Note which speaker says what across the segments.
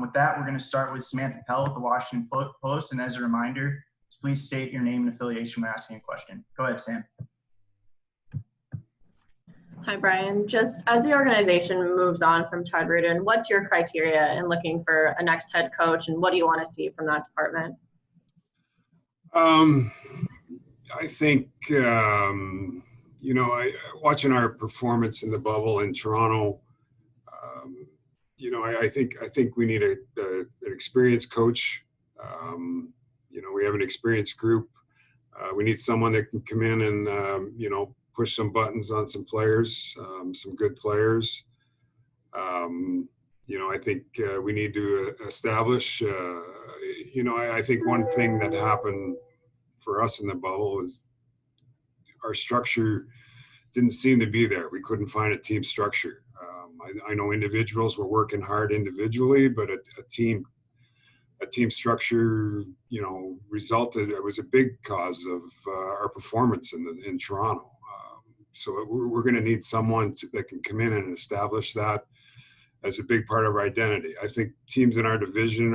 Speaker 1: With that, we're going to start with Samantha Pell with the Washington Post. And as a reminder, please state your name and affiliation when asking a question. Go ahead, Sam.
Speaker 2: Hi, Brian. Just as the organization moves on from Todd Reirden, what's your criteria in looking for a next head coach, and what do you want to see from that department?
Speaker 3: I think, watching our performance in the bubble in Toronto, I think we need an experienced coach. We have an experienced group. We need someone that can come in and, push some buttons on some players, some good players. I think we need to establish, I think one thing that happened for us in the bubble was our structure didn't seem to be there. We couldn't find a team structure. I know individuals were working hard individually, but a team structure, resulted. It was a big cause of our performance in Toronto. So we're going to need someone that can come in and establish that as a big part of our identity. I think teams in our division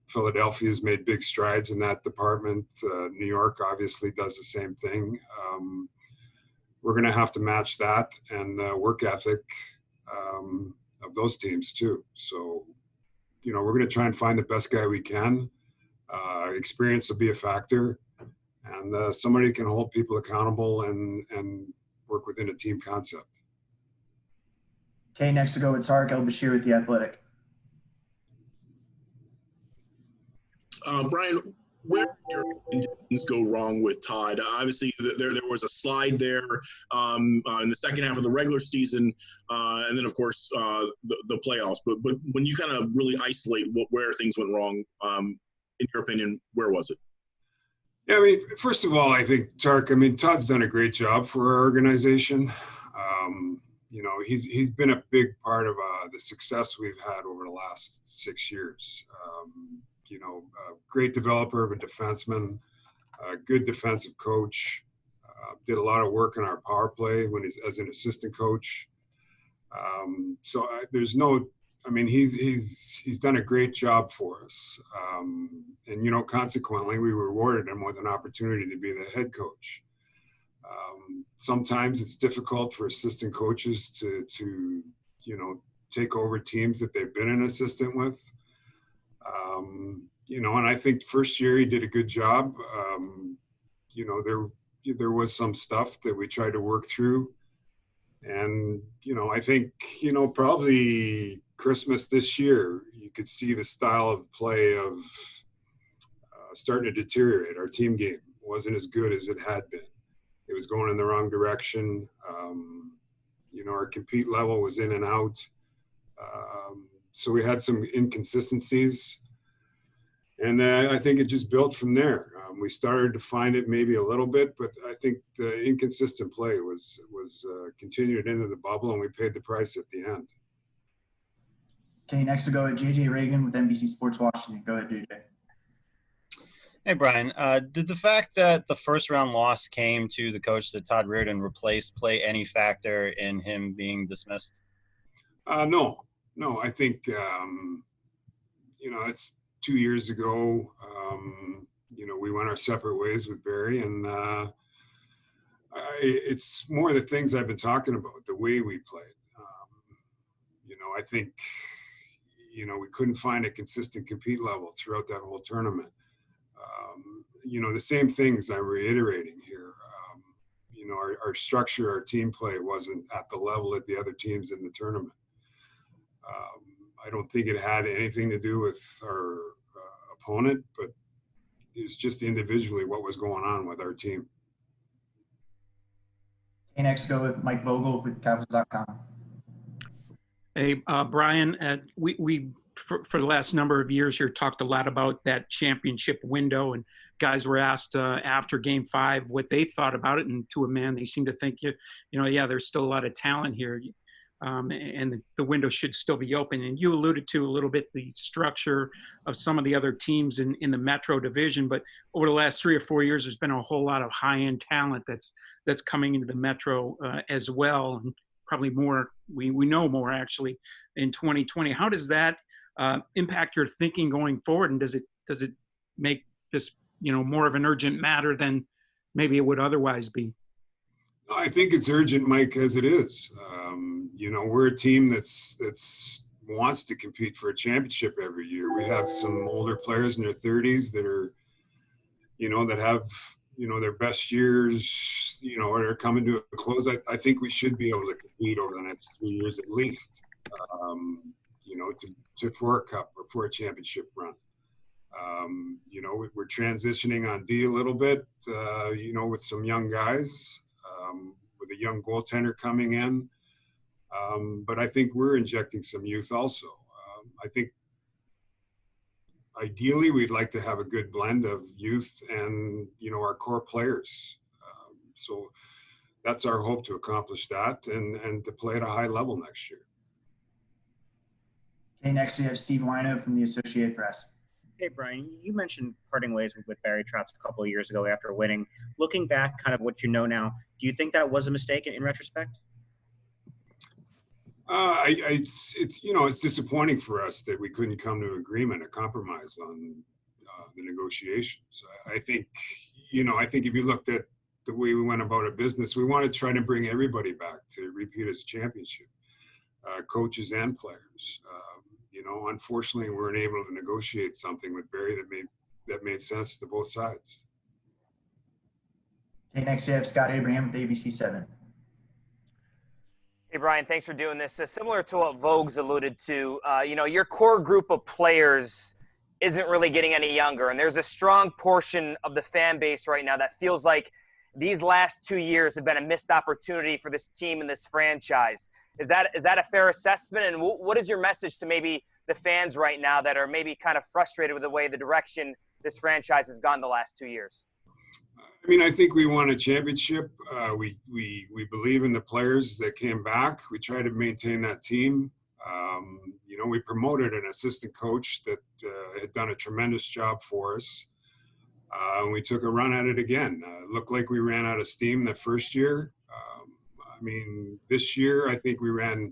Speaker 3: Philadelphia's made big strides in that department. New York obviously does the same thing. We're going to have to match that and work ethic of those teams too. So, we're going to try and find the best guy we can. Experience will be a factor, and somebody can hold people accountable and work within a team concept.
Speaker 1: Okay, next to go with Tarek El-Bashir with The Athletic.
Speaker 4: Brian, where did things go wrong with Todd? Obviously, there was a slide there in the second half of the regular season, and then, of course, the playoffs. But when you kind of really isolate where things went wrong, in your opinion, where was it?
Speaker 3: Yeah, first of all, I think Todd's done a great job for our organization. He's been a big part of the success we've had over the last 6 years. A great developer of a defenseman, a good defensive coach, did a lot of work in our power play when he's as an assistant coach. He's done a great job for us. Consequently, we rewarded him with an opportunity to be the head coach. Sometimes it's difficult for assistant coaches to take over teams that they've been an assistant with. And I think first year he did a good job. There was some stuff that we tried to work through. And, I think, probably Christmas this year, you could see the style of play of starting to deteriorate. Our team game wasn't as good as it had been. It was going in the wrong direction. Our compete level was in and out. So we had some inconsistencies. And I think it just built from there. We started to find it maybe a little bit, but I think the inconsistent play was continued into the bubble, and we paid the price at the end.
Speaker 1: Okay, next to go at JJ Reagan with NBC Sports Washington. Go ahead, JJ.
Speaker 5: Hey, Brian. Did the fact that the first-round loss came to the coach that Todd Reirden replaced play any factor in him being dismissed?
Speaker 3: No. I think, it's 2 years ago. We went our separate ways with Barry, and it's more the things I've been talking about, the way we played. I think, we couldn't find a consistent compete level throughout that whole tournament. The same things I'm reiterating here. Our structure, our team play wasn't at the level that the other teams in the tournament. I don't think it had anything to do with our opponent, but it's just individually what was going on with our team.
Speaker 1: Okay, next go with Mike Vogel with Capitals.com.
Speaker 6: Hey, Brian, we for the last number of years here talked a lot about that championship window, and guys were asked after Game 5 what they thought about it, and to a man, they seem to think, there's still a lot of talent here. And the window should still be open. And you alluded to a little bit the structure of some of the other teams in the Metro division, but over the last 3 or 4 years, there's been a whole lot of high-end talent that's coming into the Metro as well, and probably more. We know more actually in 2020. How does that impact your thinking going forward? And does it make this, more of an urgent matter than maybe it would otherwise be?
Speaker 3: I think it's urgent, Mike, as it is. We're a team that's wants to compete for a championship every year. We have some older players in their 30s that are, that have, their best years, or are coming to a close. I think we should be able to compete over the next 3 years at least, for a cup or for a championship run. We're transitioning on D a little bit, with some young guys, with a young goaltender coming in. But I think we're injecting some youth also. I think ideally we'd like to have a good blend of youth and, our core players. So that's our hope, to accomplish that and to play at a high level next year.
Speaker 1: Okay, next we have Steve Wino from the Associated Press.
Speaker 7: Hey, Brian, you mentioned parting ways with Barry Trotz a couple of years ago after winning. Looking back, kind of what you know now, do you think that was a mistake in retrospect? It's disappointing for us that we couldn't come to agreement, a compromise on the negotiations. I think if you looked at the way we went about our business, we want to try to bring everybody back to repeat as championship, coaches and players. Unfortunately, we weren't able to negotiate something with Barry that made sense to both sides.
Speaker 1: Okay, next we have Scott Abraham with ABC7.
Speaker 8: Hey, Brian, thanks for doing this. Similar to what Vogue's alluded to, your core group of players isn't really getting any younger. And there's a strong portion of the fan base right now that feels like these last 2 years have been a missed opportunity for this team and this franchise. Is that a fair assessment? And what is your message to maybe the fans right now that are maybe kind of frustrated with the way the direction this franchise has gone the last 2 years?
Speaker 3: I think we won a championship. We believe in the players that came back. We try to maintain that team. We promoted an assistant coach that had done a tremendous job for us. And we took a run at it again. Looked like we ran out of steam the first year. This year, I think our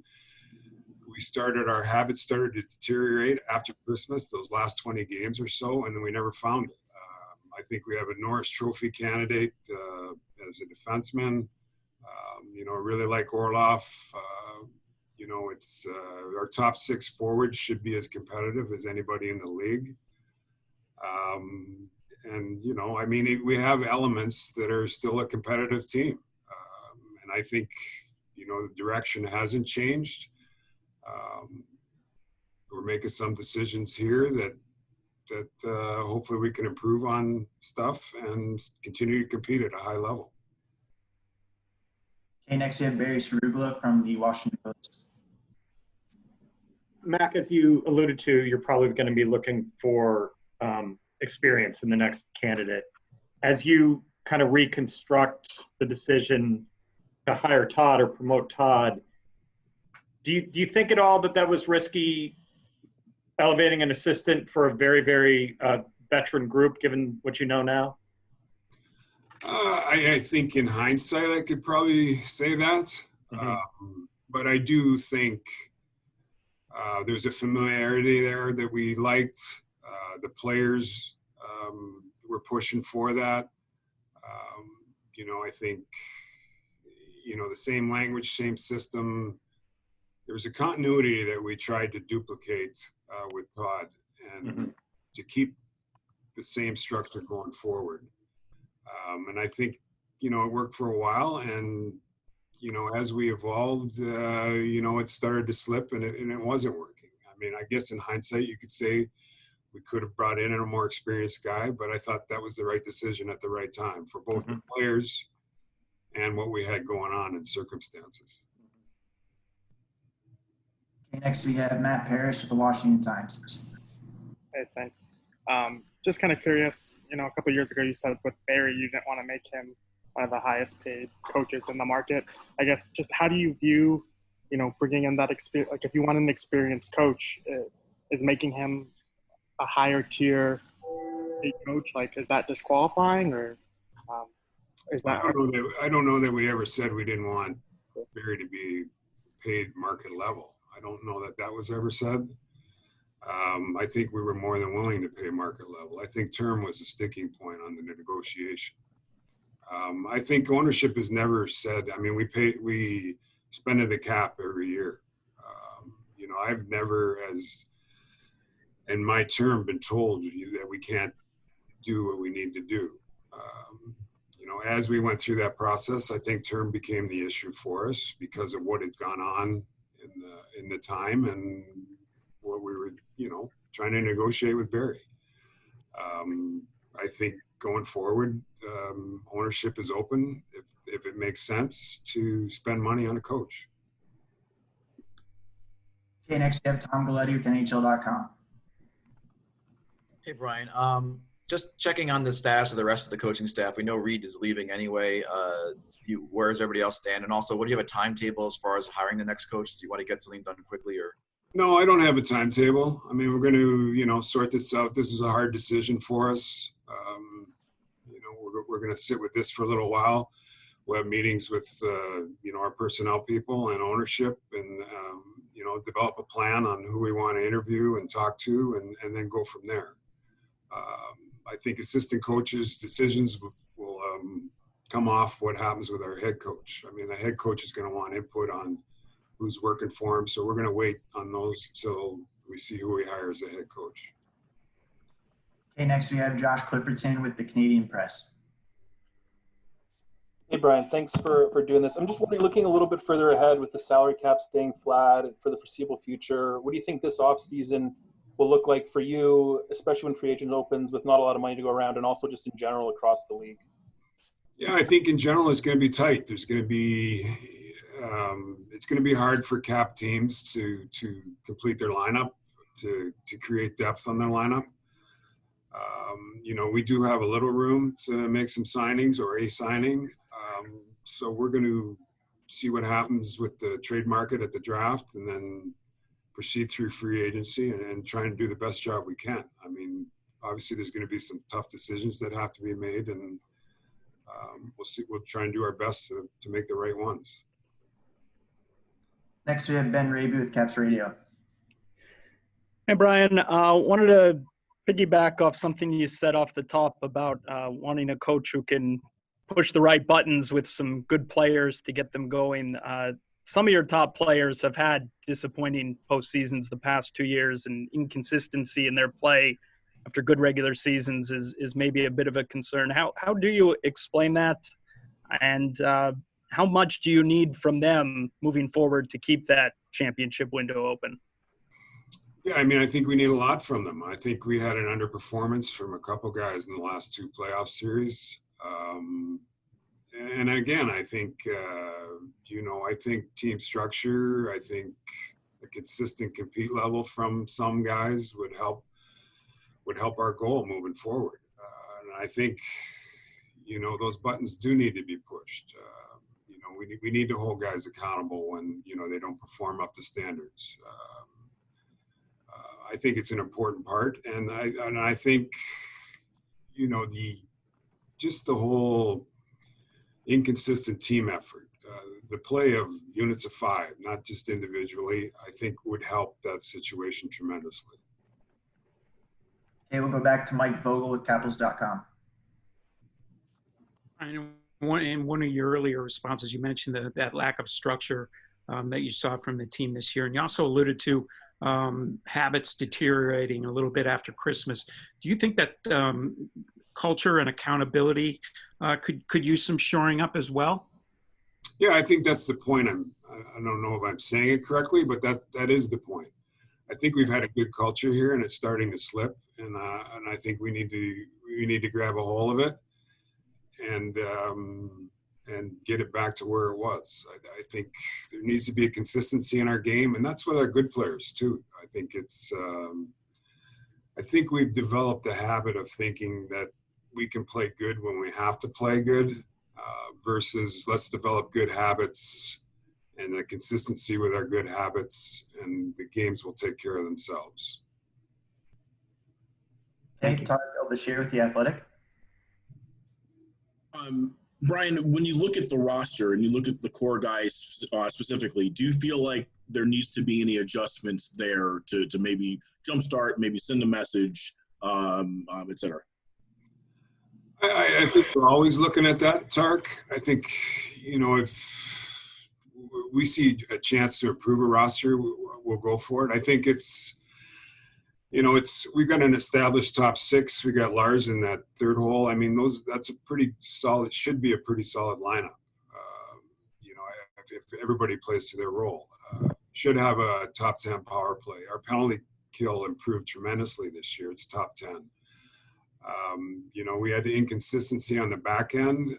Speaker 3: habits started to deteriorate after Christmas, those last 20 games or so, and then we never found it. I think we have a Norris Trophy candidate as a defenseman. I really like Orlov. It's our top 6 forwards should be as competitive as anybody in the league. We have elements that are still a competitive team. And I think, the direction hasn't changed. We're making some decisions here that hopefully we can improve on stuff and continue to compete at a high level.
Speaker 1: Okay, next we have Barry Cerugla from the Washington Post.
Speaker 9: Mac, as you alluded to, you're probably going to be looking for experience in the next candidate. As you kind of reconstruct the decision to hire Todd or promote Todd, do you think at all that was risky, elevating an assistant for a very, very veteran group, given what you know now?
Speaker 3: I think in hindsight, I could probably say that. Mm-hmm. But I do think there's a familiarity there that we liked. The players were pushing for that. I think, the same language, same system. There was a continuity that we tried to duplicate with Todd and to keep the same structure going forward. And I think, it worked for a while, and, as we evolved, it started to slip and it wasn't working. I guess in hindsight, you could say we could have brought in a more experienced guy, but I thought that was the right decision at the right time for both the players and what we had going on in circumstances.
Speaker 1: Okay, next we have Matt Parrish with the Washington Times.
Speaker 10: Hey, thanks. Just kind of curious, a couple of years ago you said with Barry you didn't want to make him one of the highest paid coaches in the market. I guess just how do you view, bringing in that experience? Like if you want an experienced coach, is making him a higher tier paid coach, like is that disqualifying or is that?
Speaker 3: I don't know that we ever said we didn't want Barry to be paid market level. I don't know that was ever said.
Speaker 7: I think we were more than willing to pay market level. I think term was a sticking point on the negotiation. I think ownership has never said, I mean, we spend the cap every year. You know, I've never, as in my term, been told that we can't do what we need to do. You know, as we went through that process, I think term became the issue for us because of what had gone on in the time and what we were, you know, trying to negotiate with Barry. I think going forward, ownership is open if it makes sense to spend money on a coach.
Speaker 1: Okay, next we have Tom Galletti with NHL.com.
Speaker 11: Hey, Brian. Just checking on the status of the rest of the coaching staff. We know Reed is leaving anyway. Where does everybody else stand? And also, what do you have a timetable as far as hiring the next coach? Do you want to get something done quickly or?
Speaker 7: No, I don't have a timetable. I mean, we're going to, you know, sort this out. This is a hard decision for us. You know, we're going to sit with this for a little while. We'll have meetings with, you know, our personnel people and ownership and, you know, develop a plan on who we want to interview and talk to and then go from there. I think assistant coaches' decisions will come off what happens with our head coach. I mean, the head coach is going to want input on who's working for him. So we're going to wait on those till we see who we hire as the head coach.
Speaker 1: Okay, next we have Josh Clipperton with the Canadian Press.
Speaker 12: Hey, Brian, thanks for doing this. I'm just wondering, looking a little bit further ahead with the salary cap staying flat for the foreseeable future, what do you think this offseason will look like for you, especially when free agent opens with not a lot of money to go around and also just in general across the league?
Speaker 7: Yeah, I think in general it's going to be tight. There's going to be it's going to be hard for cap teams to complete their lineup, to create depth on their lineup. You know, we do have a little room to make some signings or a signing. So we're going to see what happens with the trade market at the draft and then proceed through free agency and try and do the best job we can. I mean, obviously there's going to be some tough decisions that have to be made and we'll see. We'll try and do our best to make the right ones.
Speaker 1: Next we have Ben Raby with Caps Radio.
Speaker 13: Hey, Brian, wanted to piggyback off something you said off the top about wanting a coach who can push the right buttons with some good players to get them going. Some of your top players have had disappointing postseasons the past 2 years, and inconsistency in their play after good regular seasons is maybe a bit of a concern. How do you explain that? And how much do you need from them moving forward to keep that championship window open?
Speaker 7: Yeah, I mean, I think we need a lot from them. I think we had an underperformance from a couple guys in the last two playoff series. And again, I think, you know, I think team structure, I think a consistent compete level from some guys would help our goal moving forward. And I think, you know, those buttons do need to be pushed. You know, we need to hold guys accountable when, you know, they don't perform up to standards. I think it's an important part. And I think, you know, the whole inconsistent team effort, the play of units of five, not just individually, I think would help that situation tremendously.
Speaker 1: Okay, we'll go back to Mike Vogel with Capitals.com.
Speaker 6: In one of your earlier responses, you mentioned that lack of structure that you saw from the team this year. And you also alluded to habits deteriorating a little bit after Christmas. Do you think that culture and accountability could use some shoring up as well?
Speaker 7: Yeah, I think that's the point. I don't know if I'm saying it correctly, but that is the point. I think we've had a good culture here, and it's starting to slip. And I think we need to grab a hold of it and get it back to where it was. I think there needs to be a consistency in our game, and that's with our good players too. I think I think we've developed a habit of thinking that we can play good when we have to play good, versus let's develop good habits and a consistency with our good habits, and the games will take care of themselves.
Speaker 1: Okay, Todd Reirden with The Athletic.
Speaker 4: Brian, when you look at the roster and you look at the core guys specifically, do you feel like there needs to be any adjustments there to maybe jumpstart, maybe send a message, et cetera?
Speaker 3: I think we're always looking at that, Tark. I think, if we see a chance to improve a roster, we'll go for it. I think we've got an established top six. We got Lars in that third hole. I mean, that's a pretty solid, should be a pretty solid lineup. If everybody plays to their role, should have a top 10 power play. Our penalty kill improved tremendously this year. It's top 10. We had the inconsistency on the back end,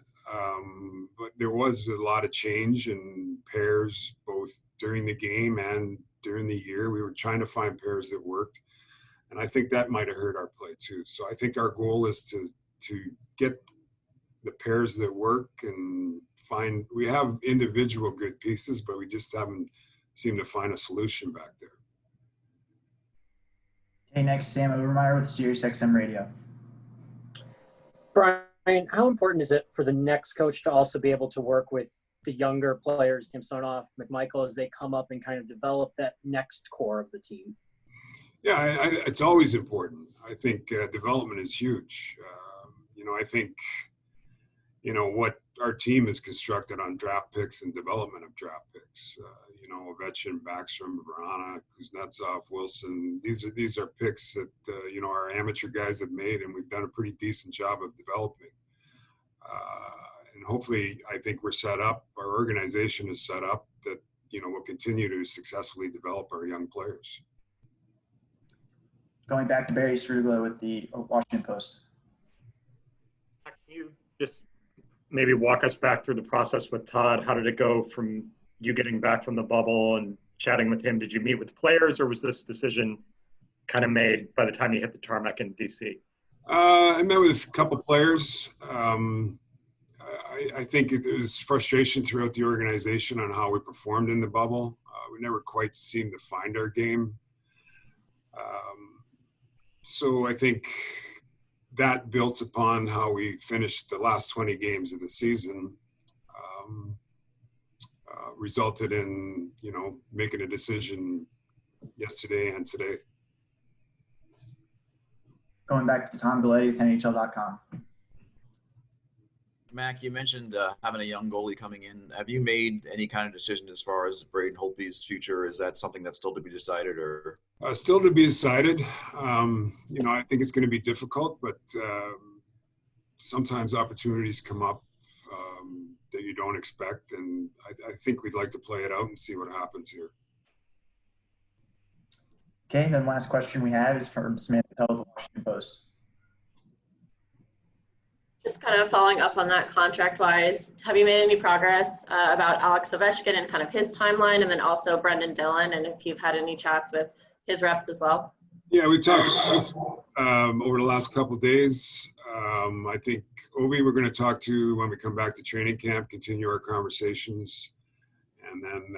Speaker 3: but there was a lot of change in pairs, both during the game and during the year. We were trying to find pairs that worked. And I think that might have hurt our play too. So I think our goal is to get the pairs that work and find. We have individual good pieces, but we just haven't seemed to find a solution back there.
Speaker 1: Okay, next, Sam Overmeyer with SiriusXM Radio.
Speaker 14: Brian, how important is it for the next coach to also be able to work with the younger players, Samsonov, McMichael, as they come up and kind of develop that next core of the team?
Speaker 3: Yeah, it's always important. I think development is huge. I think, what our team is constructed on draft picks and development of draft picks. Ovechkin, Backstrom, Vrana, Kuznetsov, Wilson. These are picks that, our amateur guys have made, and we've done a pretty decent job of developing. And hopefully, I think we're set up, our organization is set up that, we'll continue to successfully develop our young players.
Speaker 1: Going back to Barry Struglo with the Washington Post.
Speaker 9: Can you just maybe walk us back through the process with Todd? How did it go from you getting back from the bubble and chatting with him? Did you meet with the players, or was this decision kind of made by the time you hit the tarmac in DC?
Speaker 3: I met with a couple players. I think there was frustration throughout the organization on how we performed in the bubble. We never quite seemed to find our game. So I think that built upon how we finished the last 20 games of the season, resulted in, making a decision yesterday and today.
Speaker 1: Going back to Tom Galletti with NHL.com.
Speaker 11: Mac, you mentioned having a young goalie coming in. Have you made any kind of decision as far as Braden Holtby's future? Is that something that's still to be decided, or?
Speaker 3: Still to be decided. I think it's going to be difficult, but sometimes opportunities come up that you don't expect, and I think we'd like to play it out and see what happens here.
Speaker 1: Okay, then last question we have is from Samantha Pell of the Washington Post.
Speaker 2: Just kind of following up on that contract-wise, have you made any progress about Alex Ovechkin and kind of his timeline, and then also Brendan Dillon, and if you've had any chats with his reps as well?
Speaker 3: Yeah, we talked over the last couple of days. I think Ovi we're going to talk to when we come back to training camp, continue our conversations. And then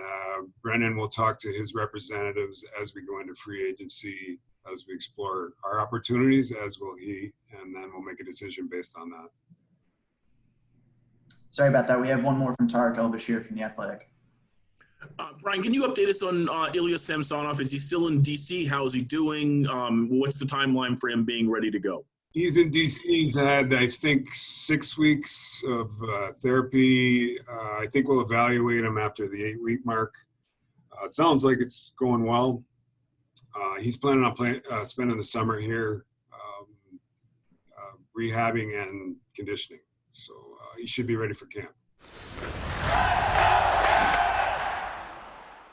Speaker 3: Brendan will talk to his representatives as we go into free agency, as we explore our opportunities, as will he, and then we'll make a decision based on that.
Speaker 1: Sorry about that. We have one more from Tarek El-Bashir from The Athletic.
Speaker 4: Brian, can you update us on Ilya Samsonov? Is he still in D.C.? How is he doing? What's the timeline for him being ready to go?
Speaker 3: He's in D.C. He's had, I think, 6 weeks of therapy. I think we'll evaluate him after the 8-week mark. Sounds like it's going well. He's planning on spending the summer here rehabbing and conditioning. So he should be ready for camp.